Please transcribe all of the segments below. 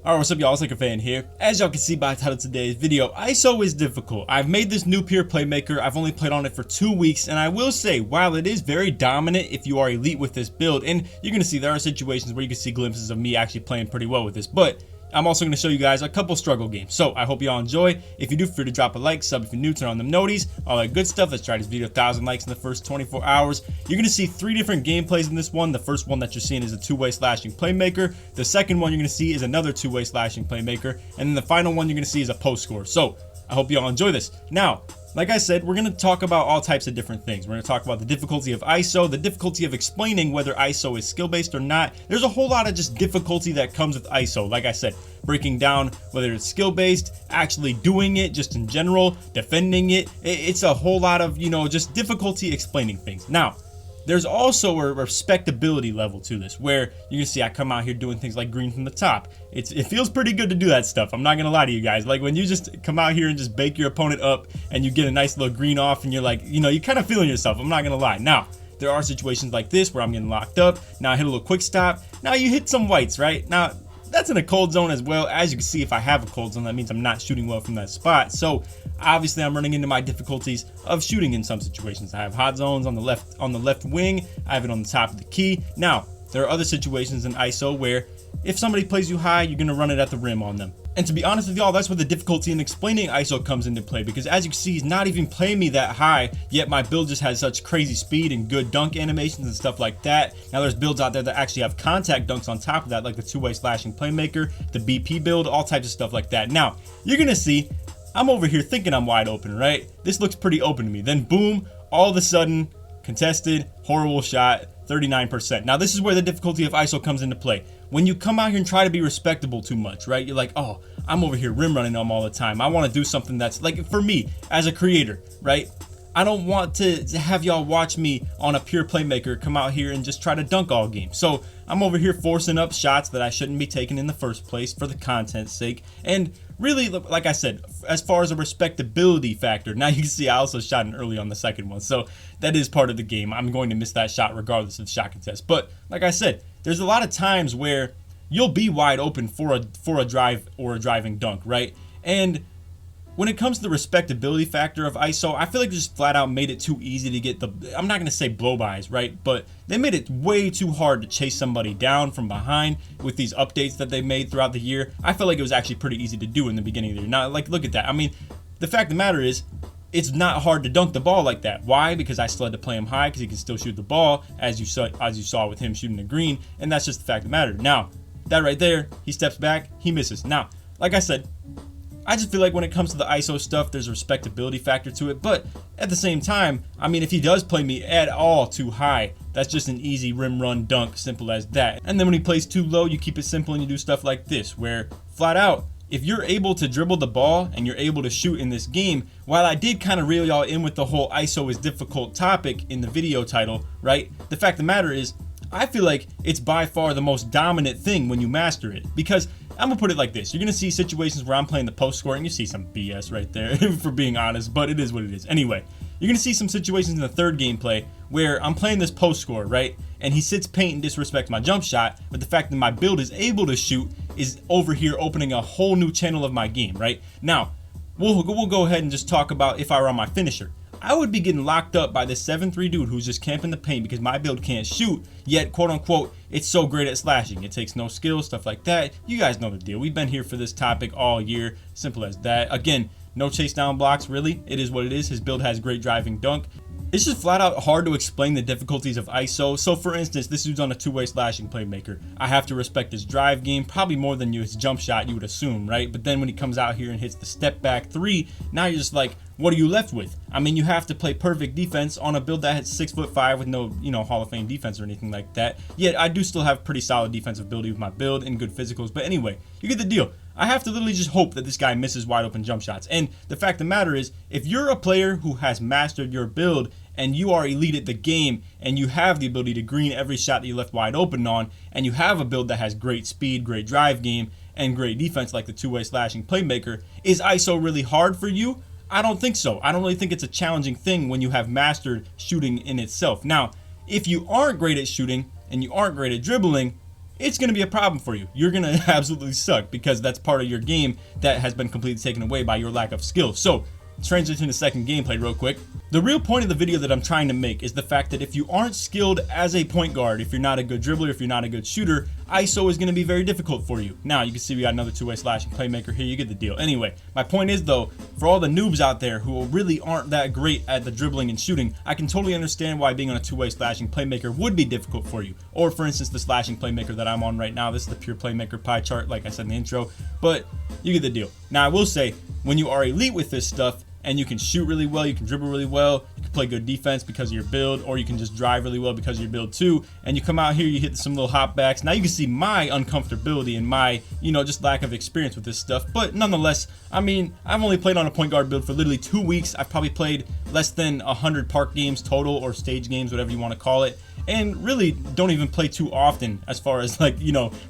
Alright, what's up y'all, it's LakerFan here. As y'all can see by the title of today's video, ISO is difficult. I've made this new pure playmaker, I've only played on it for 2 weeks, and I will say, while it is very dominant if you are elite with this build, and you're gonna see there are situations where you can see glimpses of me actually playing pretty well with this, but I'm also going to show you guys a couple struggle games. So I hope y'all enjoy. If you do, feel free to drop a like, sub if you're new, turn on them noties, all that good stuff. Let's try this video 1,000 likes in the first 24 hours. You're going to see 3 different gameplays in this one. The first one that you're seeing is a 2-way slashing playmaker. The second one you're going to see is another 2-way slashing playmaker. And then the final one you're going to see is a post score. So I hope y'all enjoy this. Now, like I said, we're going to talk about all types of different things. We're going to talk about the difficulty of ISO, the difficulty of explaining whether ISO is skill-based or not. There's a whole lot of just difficulty that comes with ISO. Like I said, breaking down whether it's skill-based, actually doing it just in general, defending it. It's a whole lot of, just difficulty explaining things. Now, there's also a respectability level to this where you can see I come out here doing things like green from the top. It feels pretty good to do that stuff. I'm not gonna lie to you guys. Like when you just come out here and just bake your opponent up and you get a nice little green off and you're like, you kind of feeling yourself. I'm not gonna lie. Now, there are situations like this where I'm getting locked up. Now I hit a little quick stop. Now you hit some whites, right? Now, that's in a cold zone as well. As you can see, if I have a cold zone, that means I'm not shooting well from that spot. So obviously I'm running into my difficulties of shooting in some situations. I have hot zones on the left wing. I have it on the top of the key. Now, there are other situations in ISO where if somebody plays you high, you're gonna run it at the rim on them. And to be honest with y'all, that's where the difficulty in explaining ISO comes into play, because as you can see, he's not even playing me that high, yet my build just has such crazy speed and good dunk animations and stuff like that. Now there's builds out there that actually have contact dunks on top of that, like the 2-way slashing playmaker, the BP build, all types of stuff like that. Now, you're gonna see, I'm over here thinking I'm wide open, right? This looks pretty open to me. Then boom, all of a sudden, contested, horrible shot, 39%. Now this is where the difficulty of ISO comes into play. When you come out here and try to be respectable too much, right? You're like, oh, I'm over here rim running them all the time. I want to do something that's like, for me as a creator, right? I don't want to have y'all watch me on a pure playmaker come out here and just try to dunk all game. So I'm over here forcing up shots that I shouldn't be taking in the first place for the content's sake. And really, like I said, as far as a respectability factor, now you can see I also shot an early on the second one. So that is part of the game. I'm going to miss that shot regardless of shot contest. But like I said, there's a lot of times where you'll be wide open for a drive or a driving dunk, right? And when it comes to the respectability factor of ISO, I feel like they just flat out made it too easy to get I'm not going to say blow-bys, right? But they made it way too hard to chase somebody down from behind with these updates that they made throughout the year. I feel like it was actually pretty easy to do in the beginning of the year. Now, like, look at that. I mean, the fact of the matter is, it's not hard to dunk the ball like that. Why? Because I still had to play him high because he can still shoot the ball, as you saw with him shooting the green, and that's just the fact of the matter. Now, that right there, he steps back, he misses. Now, like I said, I just feel like when it comes to the ISO stuff, there's a respectability factor to it. But at the same time, I mean, if he does play me at all too high, that's just an easy rim run dunk, simple as that. And then when he plays too low, you keep it simple and you do stuff like this, where flat out, if you're able to dribble the ball and you're able to shoot in this game, while I did kind of reel y'all in with the whole ISO is difficult topic in the video title, right? The fact of the matter is, I feel like it's by far the most dominant thing when you master it, because I'm gonna put it like this. You're gonna see situations where I'm playing the post score, and you see some BS right there, for being honest, but it is what it is. Anyway, you're gonna see some situations in the third gameplay where I'm playing this post score, right? And he sits paint and disrespects my jump shot, but the fact that my build is able to shoot is over here opening a whole new channel of my game, right? Now, we'll go ahead and just talk about if I were on my finisher. I would be getting locked up by this 7'3" dude who's just camping the paint because my build can't shoot, yet quote unquote it's so great at slashing. It takes no skill, stuff like that. You guys know the deal. We've been here for this topic all year, simple as that. Again, no chase down blocks, really. It is what it is. His build has great driving dunk. It's just flat out hard to explain the difficulties of ISO. So for instance, this dude's on a 2-way slashing playmaker. I have to respect his drive game, probably more than his jump shot, you would assume, right? But then when he comes out here and hits the step back 3, now you're just like, what are you left with? I mean, you have to play perfect defense on a build that has 6'5" with no, Hall of Fame defense or anything like that. Yet I do still have pretty solid defensive ability with my build and good physicals. But anyway, you get the deal. I have to literally just hope that this guy misses wide open jump shots. And the fact of the matter is, if you're a player who has mastered your build and you are elite at the game and you have the ability to green every shot that you left wide open on, and you have a build that has great speed, great drive game, and great defense like the 2-way slashing playmaker, is ISO really hard for you? I don't think so. I don't really think it's a challenging thing when you have mastered shooting in itself. Now, if you aren't great at shooting and you aren't great at dribbling, it's going to be a problem for you. You're going to absolutely suck because that's part of your game that has been completely taken away by your lack of skill. So transition to second gameplay real quick. The real point of the video that I'm trying to make is the fact that if you aren't skilled as a point guard, if you're not a good dribbler, if you're not a good shooter, ISO is going to be very difficult for you. Now you can see we got another two-way slashing playmaker here. You get the deal. Anyway, my point is though, for all the noobs out there who really aren't that great at the dribbling and shooting, I can totally understand why being on a two-way slashing playmaker would be difficult for you. Or for instance, the slashing playmaker that I'm on right now. This is the pure playmaker pie chart, like I said in the intro, but you get the deal. Now I will say, when you are elite with this stuff, and you can shoot really well, you can dribble really well, you can play good defense because of your build, or you can just drive really well because of your build too, and you come out here, you hit some little hopbacks. Now you can see my uncomfortability and my, just lack of experience with this stuff, but nonetheless, I mean, I've only played on a point guard build for literally 2 weeks. I've probably played less than 100 park games total, or stage games, whatever you want to call it, and really don't even play too often as far as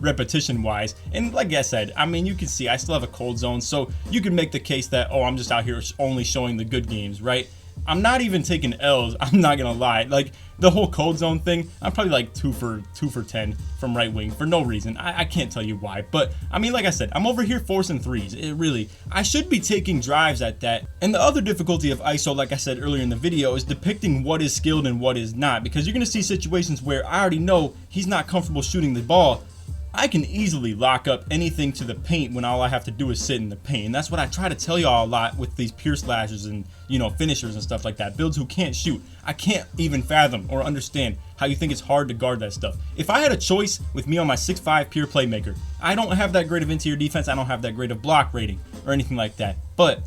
repetition wise. And like I said, I mean, you can see I still have a cold zone, so you can make the case that, oh, I'm just out here only showing the good games, right? I'm not even taking L's, I'm not gonna lie. Like the whole cold zone thing, I'm probably like 2 for 10 from right wing for no reason. I can't tell you why, but I mean, like I said, I'm over here forcing threes. I should be taking drives at that. And the other difficulty of ISO, like I said earlier in the video, is depicting what is skilled and what is not, because you're gonna see situations where I already know he's not comfortable shooting the ball. I can easily lock up anything to the paint when all I have to do is sit in the paint. And that's what I try to tell y'all a lot with these pure slashers and, finishers and stuff like that. Builds who can't shoot. I can't even fathom or understand how you think it's hard to guard that stuff. If I had a choice with me on my 6'5" pure playmaker, I don't have that great of interior defense, I don't have that great of block rating or anything like that. But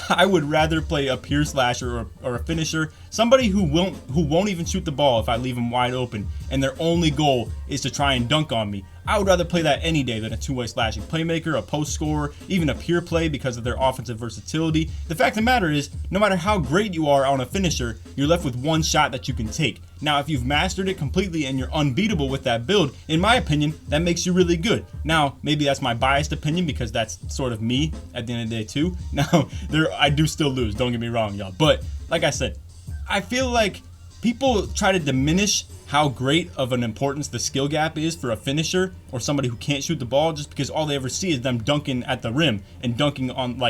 I would rather play a pure slasher or a finisher, somebody who won't even shoot the ball if I leave them wide open and their only goal is to try and dunk on me. I would rather play that any day than a two-way slashing playmaker, a post scorer, even a pure play because of their offensive versatility. The fact of the matter is, no matter how great you are on a finisher, you're left with one shot that you can take. Now, if you've mastered it completely and you're unbeatable with that build, in my opinion, that makes you really good. Now, maybe that's my biased opinion because that's sort of me at the end of the day too. Now, I do still lose, don't get me wrong, y'all. But like I said, I feel like people try to diminish how great of an importance the skill gap is for a finisher or somebody who can't shoot the ball just because all they ever see is them dunking at the rim and dunking on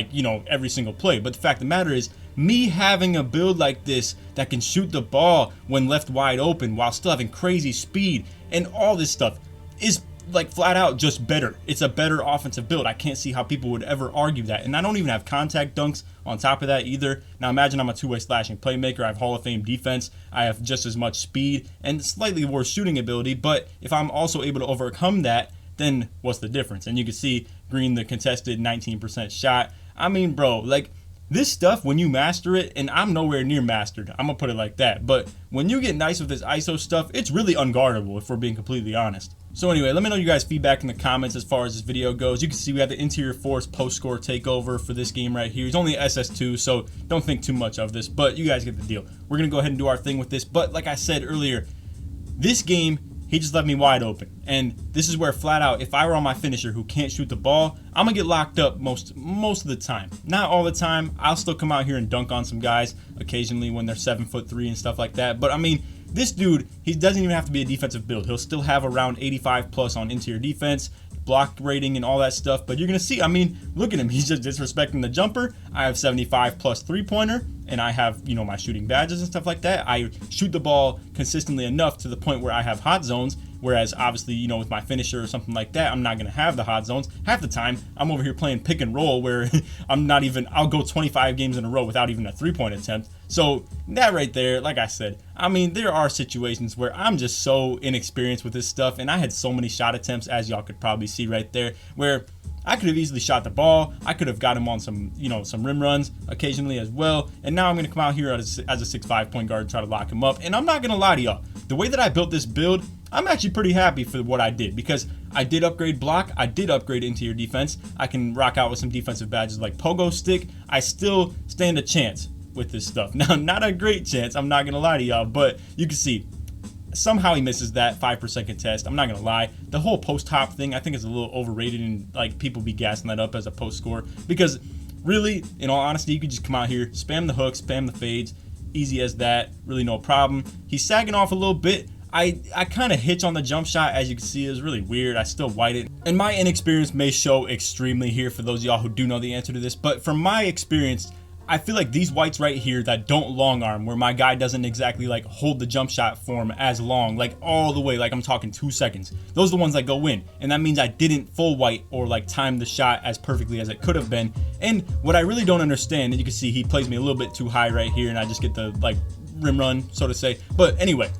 every single play. But the fact of the matter is, me having a build like this that can shoot the ball when left wide open while still having crazy speed and all this stuff is like flat out just better. It's a better offensive build. I can't see how people would ever argue that. And I don't even have contact dunks on top of that either. Now imagine I'm a two-way slashing playmaker. I have Hall of Fame defense. I have just as much speed and slightly worse shooting ability. But if I'm also able to overcome that, then what's the difference? And you can see Green, the contested 19% shot. I mean, bro, like this stuff, when you master it, and I'm nowhere near mastered, I'm gonna put it like that, but when you get nice with this ISO stuff, it's really unguardable if we're being completely honest. So anyway, let me know you guys' feedback in the comments as far as this video goes. You can see we have the interior force post score takeover for this game right here. It's only SS2, so don't think too much of this, but you guys get the deal. We're gonna go ahead and do our thing with this, but like I said earlier, this game, he just left me wide open. And this is where flat out, if I were on my finisher who can't shoot the ball, I'm gonna get locked up most of the time. Not all the time. I'll still come out here and dunk on some guys occasionally when they're 7'3" and stuff like that. But I mean, this dude, he doesn't even have to be a defensive build. He'll still have around 85 plus on interior defense, block rating and all that stuff. But you're gonna see, I mean, look at him. He's just disrespecting the jumper. I have 75 plus three-pointer, and I have, my shooting badges and stuff like that. I shoot the ball consistently enough to the point where I have hot zones. Whereas obviously, with my finisher or something like that, I'm not going to have the hot zones. Half the time, I'm over here playing pick and roll where I'll go 25 games in a row without even a three-point attempt. So that right there, like I said, I mean, there are situations where I'm just so inexperienced with this stuff. And I had so many shot attempts, as y'all could probably see right there, where I could have easily shot the ball. I could have got him on some, some rim runs occasionally as well. And now I'm going to come out here as a 6'5" point guard and try to lock him up. And I'm not going to lie to y'all. The way that I built this build, I'm actually pretty happy for what I did because I did upgrade block. I did upgrade interior defense. I can rock out with some defensive badges like pogo stick. I still stand a chance with this stuff. Now, not a great chance. I'm not going to lie to y'all, but you can see somehow he misses that 5% contest. I'm not gonna lie, the whole post hop thing I think is a little overrated, and like people be gassing that up as a post score because really, in all honesty, you could just come out here, spam the hooks, spam the fades, easy as that, really no problem. He's sagging off a little bit. I kind of hitch on the jump shot. As you can see, it's really weird. I still white it. And my inexperience may show extremely here for those of y'all who do know the answer to this. But from my experience, I feel like these whites right here that don't long arm, where my guy doesn't exactly like hold the jump shot form as long, like all the way, like I'm talking 2 seconds. Those are the ones that go in. And that means I didn't full white or like time the shot as perfectly as it could have been. And what I really don't understand, and you can see he plays me a little bit too high right here, and I just get the like rim run, so to say. But anyway,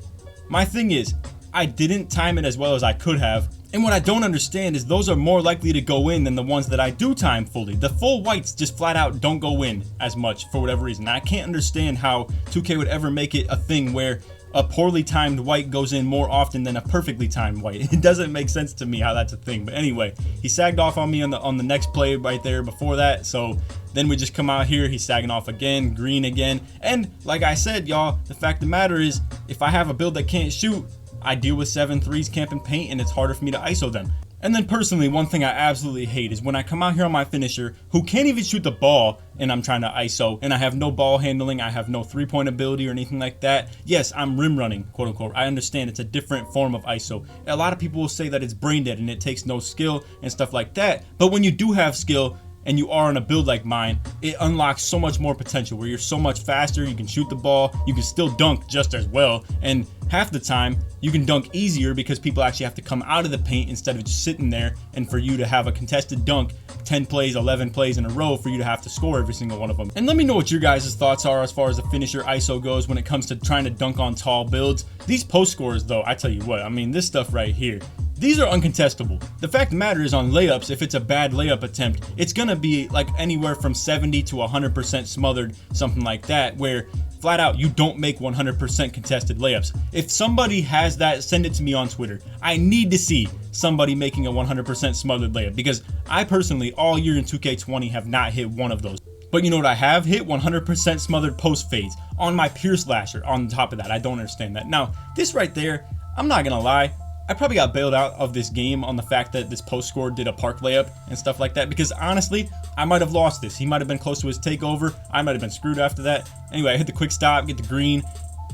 my thing is, I didn't time it as well as I could have. And what I don't understand is those are more likely to go in than the ones that I do time fully. The full whites just flat out don't go in as much for whatever reason. I can't understand how 2K would ever make it a thing where a poorly timed white goes in more often than a perfectly timed white. It doesn't make sense to me how that's a thing. But anyway, he sagged off on me on the next play right there before that. So then we just come out here, he's sagging off again, green again. And like I said, y'all, the fact of the matter is, if I have a build that can't shoot, I deal with 7-3s camp and paint, and it's harder for me to ISO them. And then personally, one thing I absolutely hate is when I come out here on my finisher who can't even shoot the ball and I'm trying to ISO and I have no ball handling, I have no 3-point ability or anything like that. Yes, I'm rim running, quote unquote. I understand it's a different form of ISO. A lot of people will say that it's brain dead and it takes no skill and stuff like that. But when you do have skill, and you are on a build like mine, it unlocks so much more potential where you're so much faster, you can shoot the ball, you can still dunk just as well, and half the time you can dunk easier because people actually have to come out of the paint instead of just sitting there, and for you to have a contested dunk 10 plays, 11 plays in a row for you to have to score every single one of them. And let me know what your guys' thoughts are as far as the finisher ISO goes when it comes to trying to dunk on tall builds. These post scores though, I tell you what, I mean, this stuff right here, these are uncontestable. The fact of the matter is, on layups, if it's a bad layup attempt, it's gonna be like anywhere from 70 to 100% smothered, something like that, where flat out you don't make 100% contested layups. If somebody has that, send it to me on Twitter. I need to see somebody making a 100% smothered layup, because I personally all year in 2K20 have not hit one of those. But you know what I have hit? 100% smothered post fades on my Pierce Lasher. On top of that, I don't understand that. Now, this right there, I'm not gonna lie, I probably got bailed out of this game on the fact that this post score did a park layup and stuff like that, because honestly, I might have lost this. He might have been close to his takeover. I might have been screwed after that. Anyway, I hit the quick stop, get the green.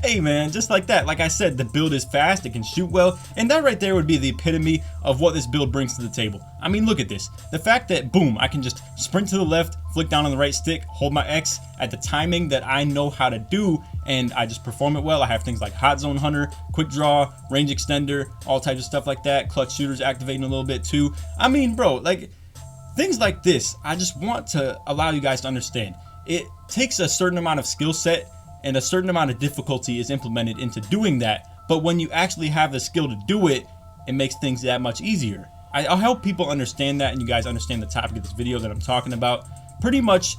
Hey man, just like that. Like I said, the build is fast, it can shoot well, and that right there would be the epitome of what this build brings to the table. I mean, look at this. The fact that, boom, I can just sprint to the left, flick down on the right stick, hold my X at the timing that I know how to do, and I just perform it well. I have things like Hot Zone Hunter, Quick Draw, Range Extender, all types of stuff like that. Clutch shooters activating a little bit too. I mean, bro, like, things like this, I just want to allow you guys to understand. It takes a certain amount of skill set and a certain amount of difficulty is implemented into doing that, but when you actually have the skill to do it, it makes things that much easier. I'll help people understand that, and you guys understand the topic of this video that I'm talking about. Pretty much,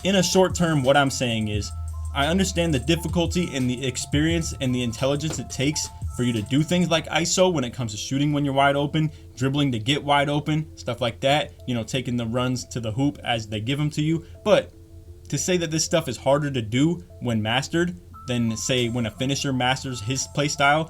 in a short term, what I'm saying is, I understand the difficulty and the experience and the intelligence it takes for you to do things like ISO when it comes to shooting when you're wide open, dribbling to get wide open, stuff like that, you know, taking the runs to the hoop as they give them to you. But to say that this stuff is harder to do when mastered than, say, when a finisher masters his play style,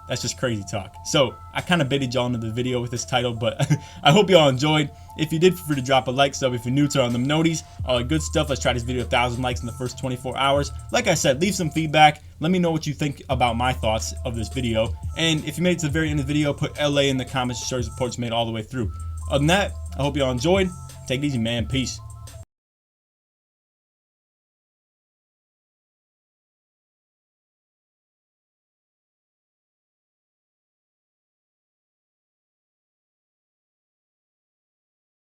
that's just crazy talk. So I kind of baited y'all into the video with this title, but I hope y'all enjoyed. If you did, feel free to drop a like, sub if you're new, turn on them noties, all the good stuff. Let's try this video 1,000 likes in the first 24 hours. Like I said, leave some feedback. Let me know what you think about my thoughts of this video. And if you made it to the very end of the video, put LA in the comments to show your support's made all the way through. Other than that, I hope y'all enjoyed. Take it easy, man. Peace.